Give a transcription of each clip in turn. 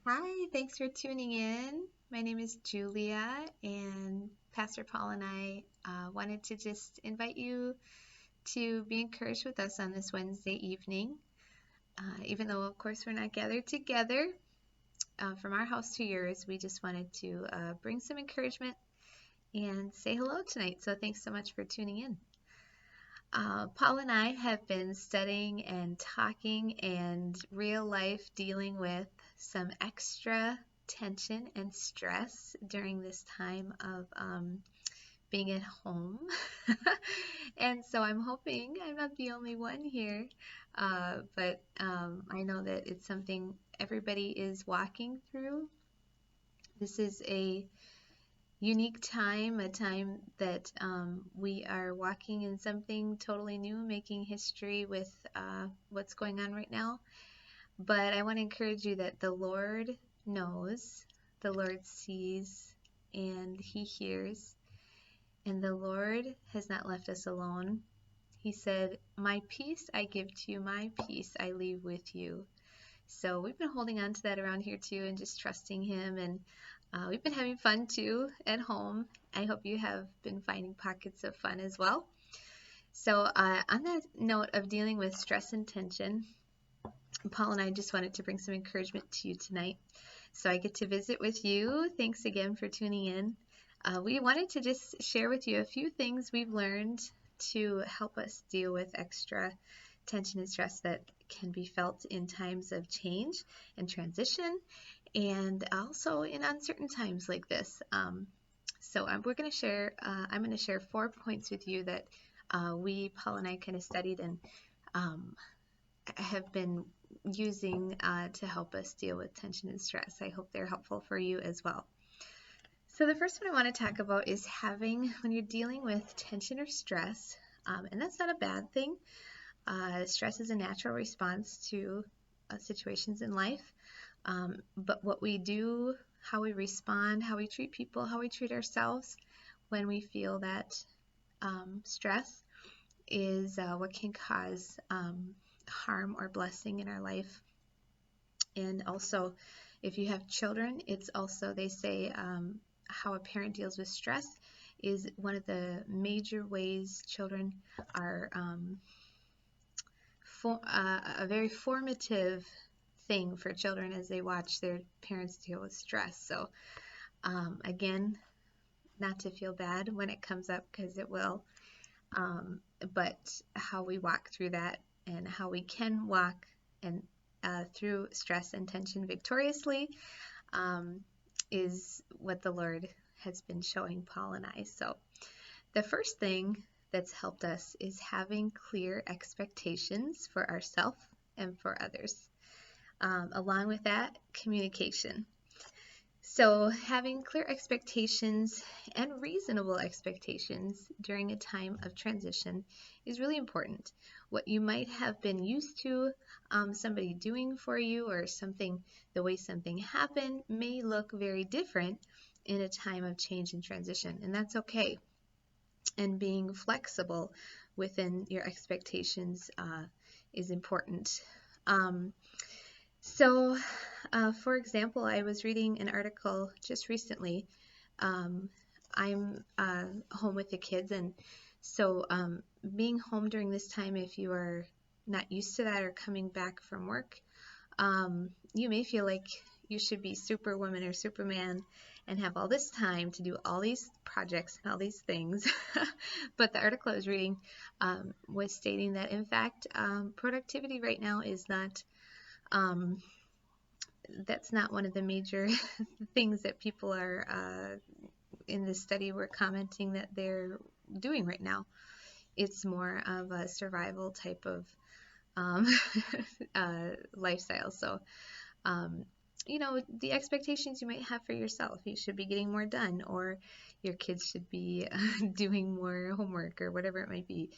Hi, thanks for tuning in. My name is Julia, and Pastor Paul and I wanted to just invite you to be encouraged with us on this Wednesday evening. Even though, of course, we're not gathered together from our house to yours, we just wanted to bring some encouragement and say hello tonight. So, thanks so much for tuning in. Paul and I have been studying and talking and real life dealing with some extra tension and stress during this time of being at home. And so I'm hoping I'm not the only one here, but I know that it's something everybody is walking through. This is a unique time, a time that we are walking in something totally new, making history with what's going on right now. But I want to encourage you that the Lord knows, the Lord sees, and He hears, and the Lord has not left us alone. He said, "My peace I give to you, my peace I leave with you." So we've been holding on to that around here too and just trusting Him. And we've been having fun too at home. I hope you have been finding pockets of fun as well. So, on that note of dealing with stress and tension, Paul and I just wanted to bring some encouragement to you tonight. So, I get to visit with you. Thanks again for tuning in. We wanted to just share with you a few things we've learned to help us deal with extra tension and stress that can be felt in times of change and transition, and also in uncertain times like this. We're going to share. I'm going to share 4 points with you that Paul and I, kind of studied and have been using to help us deal with tension and stress. I hope they're helpful for you as well. So the first one I want to talk about is when you're dealing with tension or stress, and that's not a bad thing. Stress is a natural response to situations in life, but what we do, how we respond, how we treat people, how we treat ourselves when we feel that stress is what can cause harm or blessing in our life. And also, if you have children, it's also, they say, how a parent deals with stress is one of the major ways children are a very formative thing for children as they watch their parents deal with stress. So again, not to feel bad when it comes up, because it will, but how we walk through that and how we can walk and through stress and tension victoriously is what the Lord has been showing Paul and I. So the first thing that's helped us is having clear expectations for ourselves and for others. Along with that, communication. So having clear expectations and reasonable expectations during a time of transition is really important. What you might have been used to somebody doing for you, or the way something happened, may look very different in a time of change and transition, and that's okay. And being flexible within your expectations is important. For example, I was reading an article just recently. I'm home with the kids, and so being home during this time, if you are not used to that or coming back from work, you may feel like you should be Superwoman or Superman and have all this time to do all these projects and all these things. But the article I was reading was stating that, in fact, productivity right now is not, that's not one of the major things that people are, in this study, were commenting that they're doing right now. It's more of a survival type of lifestyle. So, the expectations you might have for yourself, you should be getting more done, or your kids should be doing more homework, or whatever it might be.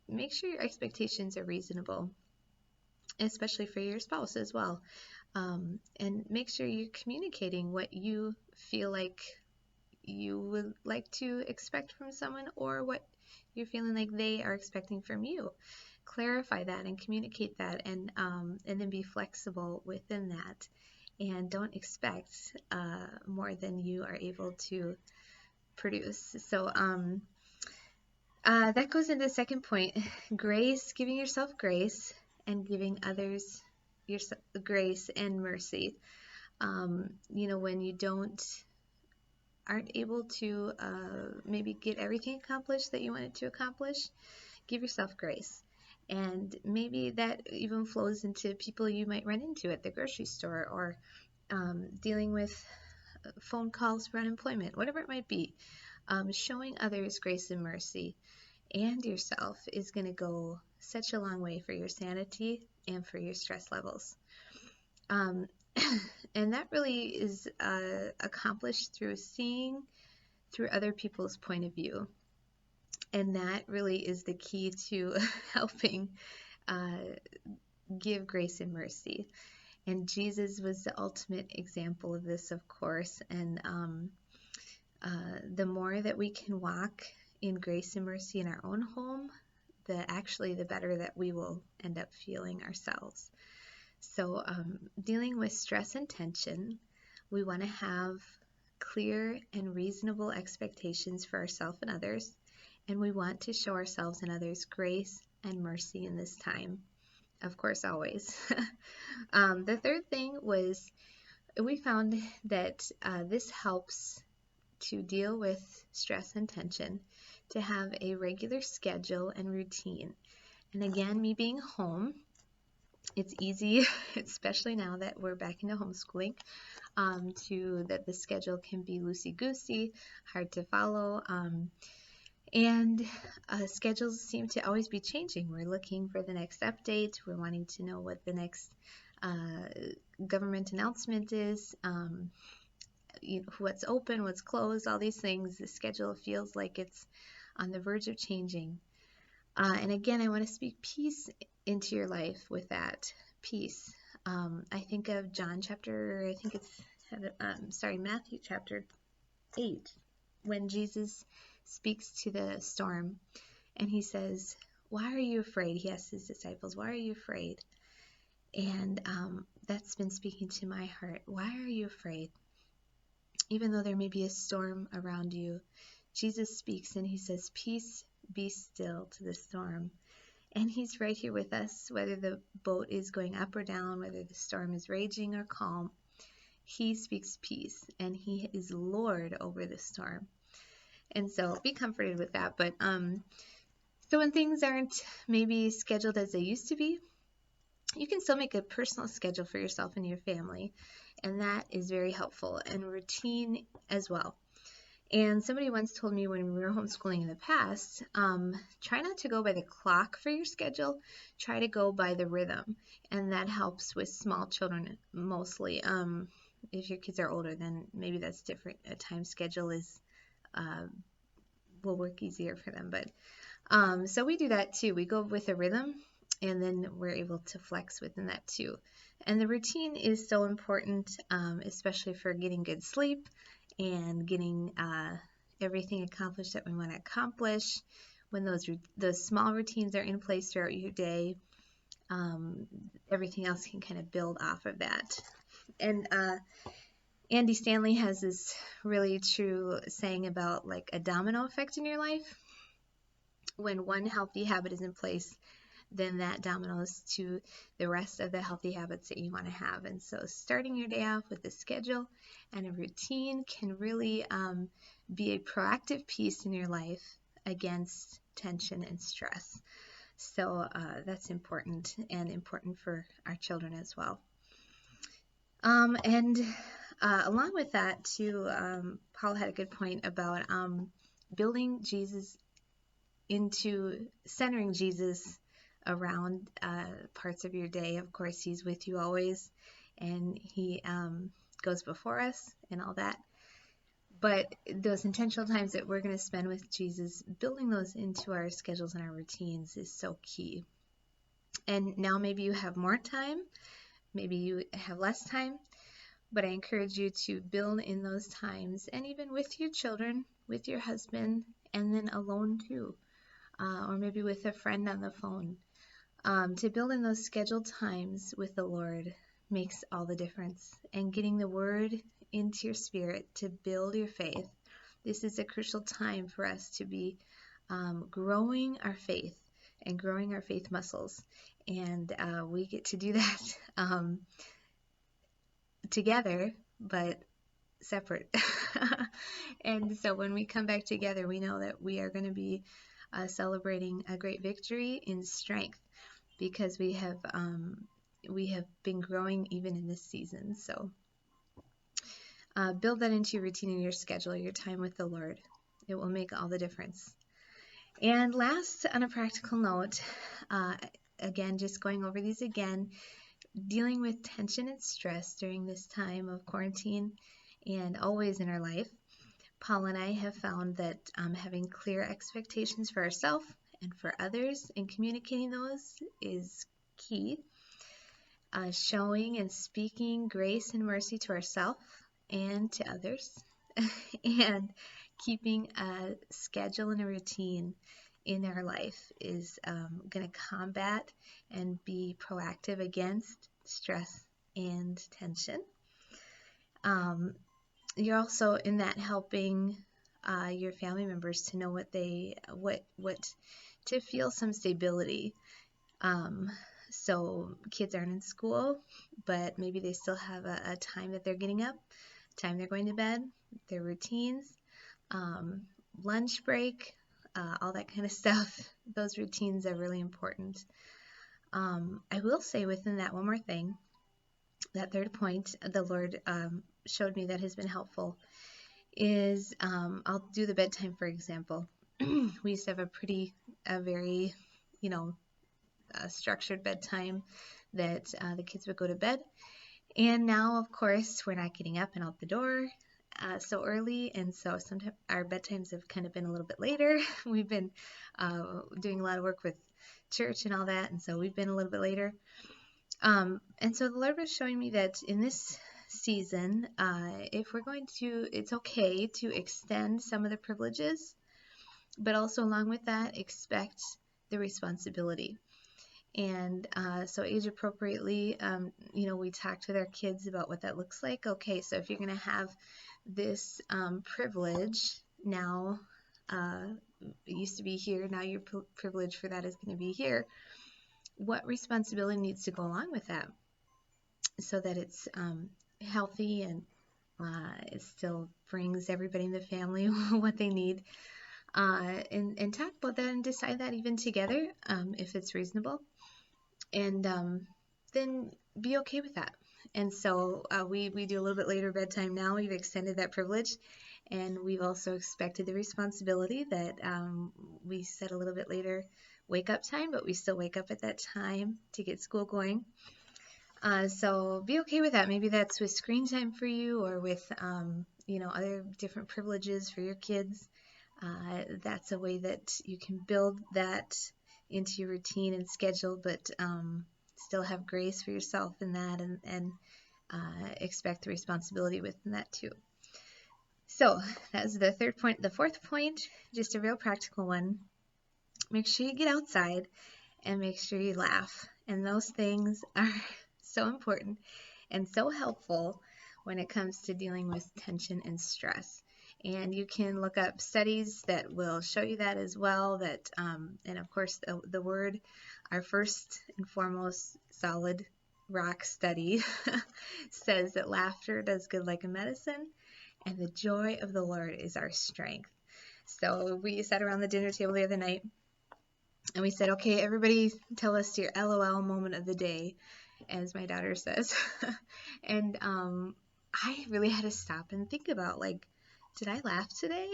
Make sure your expectations are reasonable, especially for your spouse as well. And make sure you're communicating what you feel like you would like to expect from someone, or what you're feeling like they are expecting from you. clarify that and communicate that, and then be flexible within that, and don't expect more than you are able to produce. So that goes into the second point: grace, giving yourself grace, and giving others yourself grace and mercy. When you aren't able to maybe get everything accomplished that you wanted to accomplish, give yourself grace. And maybe that even flows into people you might run into at the grocery store, or dealing with phone calls for unemployment, whatever it might be. Showing others grace and mercy and yourself is going to go such a long way for your sanity and for your stress levels. And that really is accomplished through seeing through other people's point of view. And that really is the key to helping give grace and mercy. And Jesus was the ultimate example of this, of course. And the more that we can walk in grace and mercy in our own home, the better that we will end up feeling ourselves. So dealing with stress and tension, we want to have clear and reasonable expectations for ourselves and others, and we want to show ourselves and others grace and mercy in this time. Of course, always. The third thing was, we found that this helps to deal with stress and tension, to have a regular schedule and routine. And again, me being home, it's easy, especially now that we're back into homeschooling, that the schedule can be loosey-goosey, hard to follow, and schedules seem to always be changing. We're looking for the next update. We're wanting to know what the next government announcement is, what's open, what's closed, all these things. The schedule feels like it's on the verge of changing. And again, I want to speak peace into your life with that. Peace. I think of Matthew chapter 8, when Jesus speaks to the storm, and he says, "Why are you afraid?" He asks his disciples, "Why are you afraid?" And that's been speaking to my heart. Why are you afraid? Even though there may be a storm around you, Jesus speaks and he says, "Peace, be still," to the storm. And he's right here with us, whether the boat is going up or down, whether the storm is raging or calm. He speaks peace, and he is Lord over the storm. And so be comforted with that. But so when things aren't maybe scheduled as they used to be, you can still make a personal schedule for yourself and your family, and that is very helpful, and routine as well. And somebody once told me, when we were homeschooling in the past, try not to go by the clock for your schedule, try to go by the rhythm, and that helps with small children mostly. If your kids are older, then maybe that's different. A time schedule will work easier for them. But so we do that too. We go with a rhythm, and then we're able to flex within that too. And the routine is so important, especially for getting good sleep and getting everything accomplished that we want to accomplish. When those small routines are in place throughout your day, everything else can kind of build off of that. And Andy Stanley has this really true saying about like a domino effect in your life. When one healthy habit is in place, then that dominoes to the rest of the healthy habits that you want to have. And so starting your day off with a schedule and a routine can really be a proactive piece in your life against tension and stress. So that's important, and important for our children as well. And along with that too, Paul had a good point about centering Jesus around parts of your day. Of course, he's with you always, and he goes before us and all that. But those intentional times that we're going to spend with Jesus, building those into our schedules and our routines is so key. And now maybe you have more time, maybe you have less time, but I encourage you to build in those times, and even with your children, with your husband, and then alone too, or maybe with a friend on the phone. To build in those scheduled times with the Lord makes all the difference. And getting the Word into your spirit to build your faith. This is a crucial time for us to be growing our faith and growing our faith muscles. And we get to do that together, but separate. And so when we come back together, we know that we are going to be celebrating a great victory in strength because we have been growing even in this season. So build that into your routine and your schedule, your time with the Lord. It will make all the difference. And last, on a practical note, again, just going over these again, dealing with tension and stress during this time of quarantine and always in our life. Paul and I have found that having clear expectations for ourselves and for others and communicating those is key. Showing and speaking grace and mercy to ourselves and to others, and keeping a schedule and a routine in our life is going to combat and be proactive against stress and tension. You're also in that helping your family members to know what to feel some stability. So kids aren't in school, but maybe they still have a time that they're getting up, time they're going to bed, their routines, lunch break, all that kind of stuff. Those routines are really important. I will say within that one more thing, that third point, the Lord showed me that has been helpful is I'll do the bedtime, for example. We used to have a very, structured bedtime that the kids would go to bed. And now, of course, we're not getting up and out the door so early, and so sometimes our bedtimes have kind of been a little bit later. We've been doing a lot of work with church and all that, and so we've been a little bit later. And so the Lord was showing me that in this season, if we're going to, it's okay to extend some of the privileges, but also along with that, expect the responsibility. And so age appropriately, we talked with our kids about what that looks like. Okay, so if you're going to have this privilege now, it used to be here, now your privilege for that is going to be here. What responsibility needs to go along with that so that it's healthy and it still brings everybody in the family what they need, and talk about that and decide that even together if it's reasonable, and then be okay with that. And so we do a little bit later bedtime now. We've extended that privilege, and we've also expected the responsibility that we set a little bit later wake up time, but we still wake up at that time to get school going. So be okay with that. Maybe that's with screen time for you, or with other different privileges for your kids. That's a way that you can build that into your routine and schedule, but still have grace for yourself in that, and expect the responsibility within that too. So that's the third point. The fourth point, just a real practical one. Make sure you get outside and make sure you laugh. And those things are so important and so helpful when it comes to dealing with tension and stress. And you can look up studies that will show you that as well. That and of course the Word, our first and foremost solid rock study, says that laughter does good like a medicine, and the joy of the Lord is our strength. So we sat around the dinner table the other night, and we said, okay, everybody tell us your LOL moment of the day, as my daughter says. And I really had to stop and think about, did I laugh today?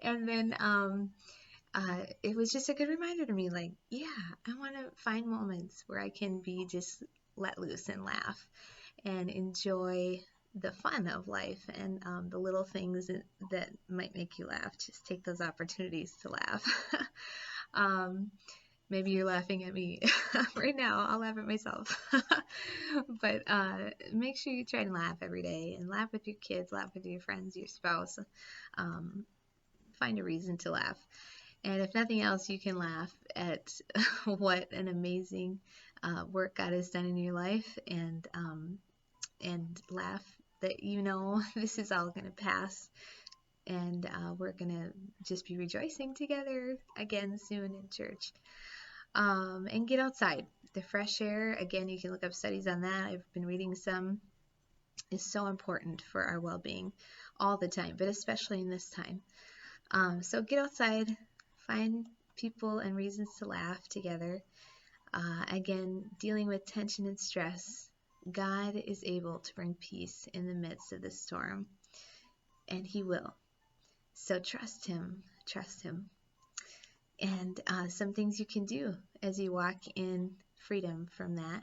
And then it was just a good reminder to me, I want to find moments where I can be just let loose and laugh and enjoy the fun of life, and the little things that might make you laugh. Just take those opportunities to laugh. Maybe you're laughing at me right now. I'll laugh at myself. But make sure you try and laugh every day, and laugh with your kids, laugh with your friends, your spouse. Find a reason to laugh. And if nothing else, you can laugh at what an amazing work God has done in your life, and laugh that this is all going to pass, and we're going to just be rejoicing together again soon in church. And get outside. The fresh air, again, you can look up studies on that. I've been reading some. Is so important for our well-being all the time, but especially in this time. So get outside, find people and reasons to laugh together. Again, dealing with tension and stress, God is able to bring peace in the midst of the storm, and He will. So trust Him, trust Him. And some things you can do as you walk in freedom from that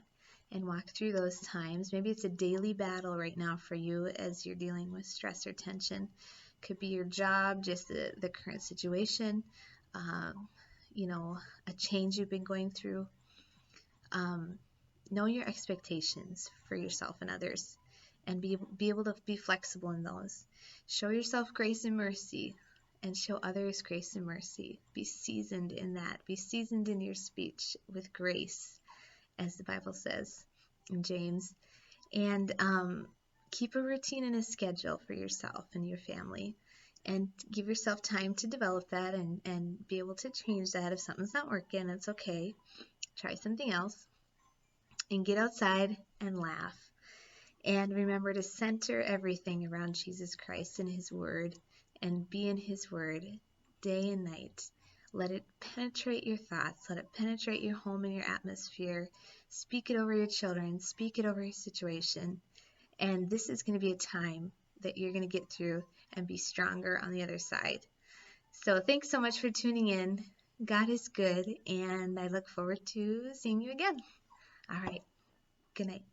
and walk through those times. Maybe it's a daily battle right now for you as you're dealing with stress or tension. Could be your job, just the current situation, a change you've been going through. Know your expectations for yourself and others, and be able to be flexible in those. Show yourself grace and mercy, and show others grace and mercy. Be seasoned in that. Be seasoned in your speech with grace, as the Bible says in James. And keep a routine and a schedule for yourself and your family. And give yourself time to develop that and be able to change that. If something's not working, it's okay. Try something else. And get outside and laugh. And remember to center everything around Jesus Christ and His Word, and be in His Word day and night. Let it penetrate your thoughts. Let it penetrate your home and your atmosphere. Speak it over your children. Speak it over your situation. And this is going to be a time that you're going to get through and be stronger on the other side. So thanks so much for tuning in. God is good, and I look forward to seeing you again. All right. Good night.